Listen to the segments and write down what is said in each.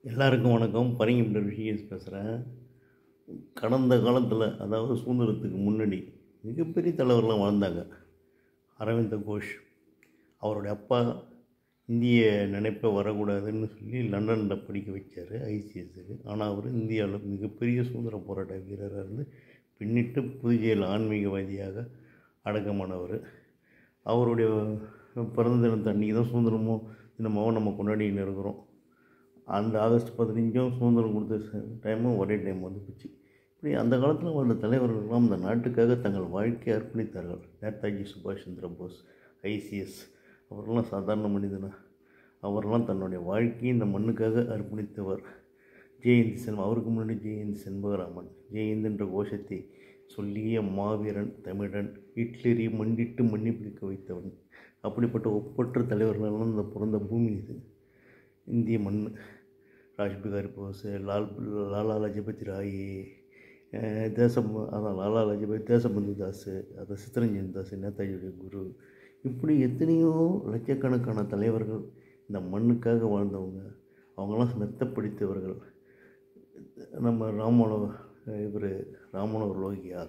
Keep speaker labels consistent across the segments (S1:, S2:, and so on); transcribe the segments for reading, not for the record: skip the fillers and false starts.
S1: எல்லாருக்கும் வணக்கம். பரிங்கின்ற விஷயம் பேசுகிறேன். கடந்த காலத்தில், அதாவது சுதந்திரத்துக்கு முன்னாடி மிகப்பெரிய தலைவர்லாம் வாழ்ந்தாங்க. அரவிந்த கோஷ், அவருடைய அப்பா இந்திய நினைப்பை வரக்கூடாதுன்னு சொல்லி லண்டனில் படிக்க வச்சார் ஐசிஎஸ்க்கு. ஆனால் அவர் இந்தியாவில் மிகப்பெரிய சுதந்திர போராட்ட வீரராக இருந்து பின்னிட்டு புதுச்சேரியில் ஆன்மீகவாதியாக அடக்கமானவர். அவருடைய பிறந்த தினத்தை அன்றைக்கி தான் தினமாகவும் நம்ம கொண்டாடின்னு இருக்கிறோம். அந்த ஆகஸ்ட் 15 சுதந்திரம் கொடுத்த டைமும் ஒரே டைம் வந்துச்சு. இப்படி அந்த காலத்தில் வாழ்ந்த தலைவர்கள்லாம் இந்த நாட்டுக்காக தங்கள் வாழ்க்கையை அர்ப்பணித்தார்கள். நேதாஜி சுபாஷ் சந்திர போஸ், ஐசிஎஸ், அவரெல்லாம் சாதாரண மனிதனா? அவரெல்லாம் தன்னுடைய வாழ்க்கையை இந்த மண்ணுக்காக அர்ப்பணித்தவர். ஜெயந்தி செல்வம், அவருக்கு முன்னாடி ஜெயந்தி செண்பகராமன், ஜெயந்த் என்ற கோஷத்தை சொல்லிய மாவீரன் தமிழன், ஹிட்லரை மண்டிட்டு மன்னிப்பிக்க வைத்தவன். அப்படிப்பட்ட ஒப்பற்ற தலைவர்களெல்லாம் இந்த பிறந்த பூமி இது, இந்திய மண். ராஜ்பிகாரி போஸ், லாலா லஜபதி ராய், லாலா லஜபதி, தேசபந்து தாஸ், அது சித்தரஞ்சன் தாஸ், நேதாஜியுடைய குரு, இப்படி எத்தனையோ லட்சக்கணக்கான தலைவர்கள் இந்த மண்ணுக்காக வாழ்ந்தவங்க. அவங்களாம் மெத்தப்படுத்தியவர்கள். நம்ம ராமனோர் லோகியா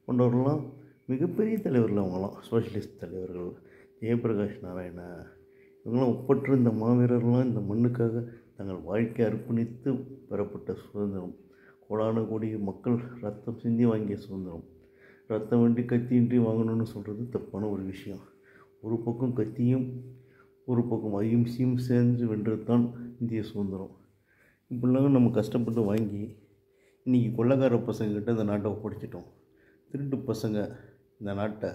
S1: போன்றவர்கள்லாம் மிகப்பெரிய தலைவர்கள். அவங்களாம் சோஷியலிஸ்ட் தலைவர்கள். ஜெயபிரகாஷ் நாராயணா, இவங்களாம் ஒப்பற்ற இந்த மாவீரர்லாம் இந்த மண்ணுக்காக தங்கள் வாழ்க்கையை அர்ப்பணித்து பெறப்பட்ட சுதந்திரம். கோடான கோடி மக்கள் ரத்தம் சிந்தி வாங்கிய சுதந்திரம். ரத்தம் வேண்டி கத்தியின்றி வாங்கணும்னு சொல்கிறது தப்பான ஒரு விஷயம். ஒரு பக்கம் கத்தியும் ஒரு பக்கம் அகிம்சையும் சேர்ந்து வென்றது தான் இந்திய சுதந்திரம். இப்படிலாம் நம்ம கஷ்டப்பட்டு வாங்கி இன்றைக்கி கொள்ளைக்கார பசங்கக்கிட்ட இந்த நாட்டை ஒப்படைச்சிட்டோம். திருட்டு பசங்க இந்த நாட்டை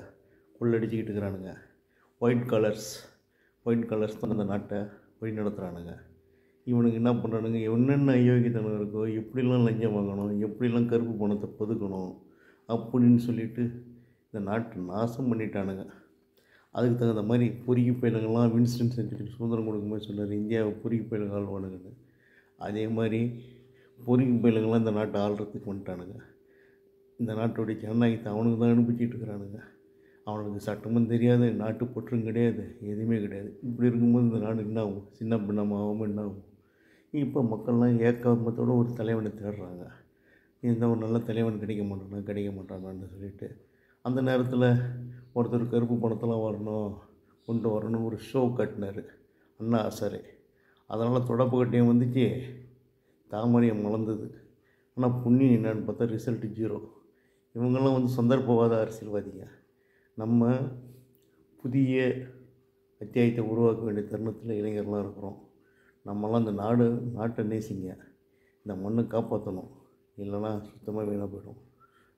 S1: கொள்ளடிச்சிக்கிட்டு இருக்கிறானுங்க. ஒயிட் கலர்ஸ் தான் இந்த நாட்டை வழி நடத்துகிறானுங்க. இவனுக்கு என்ன பண்ணுறானுங்க, என்னென்ன அயோக்கியத்தனம் இருக்கோ, எப்படிலாம் லஞ்சம் வாங்கணும், எப்படிலாம் கருப்பு பணத்தை பதுக்கணும் அப்படின்னு சொல்லிட்டு இந்த நாட்டை நாசம் பண்ணிட்டானுங்க. அதுக்கு தகுந்த மாதிரி பொறுக்கி பயிலுங்கள்லாம் வின்ஸ்டன் சர்ச்சில் சுதந்திரம் கொடுக்கும்போது சொன்னார், இந்தியாவை பொறுக்கி பயிலுங்க ஆள்வானுங்கன்னு. அதே மாதிரி பொறுக்கி பயிலுங்கள்லாம் இந்த நாட்டை ஆள்றதுக்கு வந்துட்டானுங்க. இந்த நாட்டுடைய ஜனநாயகத்தை அவனுக்கு தான் அனுப்பிச்சிட்டு இருக்கிறானுங்க. அவனுக்கு சட்டமும் தெரியாது, நாட்டு பற்றும் கிடையாது, எதுவுமே கிடையாது. இப்படி இருக்கும்போது இந்த நாடு என்ன ஆகும்? சின்ன பின்னமாகவும் என்ன ஆகும்? இப்போ மக்கள்லாம் ஏக்கமத்தோடு ஒரு தலைவனை தேடுறாங்க. இந்த ஒரு நல்ல தலைவன் கிடைக்க மாட்டானான்னு சொல்லிட்டு அந்த நேரத்தில் ஒருத்தர் கருப்பு பணத்தெல்லாம் கொண்டு வரணும் ஒரு ஷோ கட்டினார் அண்ணா ஹசாரே. அதனால் தொடப்பு கட்டியம் வந்துச்சு, தாமரையம் மலர்ந்தது. ஆனால் புண்ணியம் என்னன்னு பார்த்தா ரிசல்ட்டு 0. இவங்கெல்லாம் சந்தர்ப்பவாத அரசியல்வாதிங்க. நம்ம புதிய அத்தியாயத்தை உருவாக்க வேண்டிய தருணத்தில் இளைஞர்களாக இருக்கிறோம். நம்மலாம் இந்த நாட்டை நேசிங்க, இந்த மண்ணை காப்பாற்றணும். இல்லைன்னா சுத்தமாக வீணாக போயிடும்.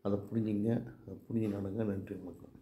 S1: அதை புரிஞ்சுங்க, அதை புரிஞ்சு நடங்க. நன்றி, வணக்கம்.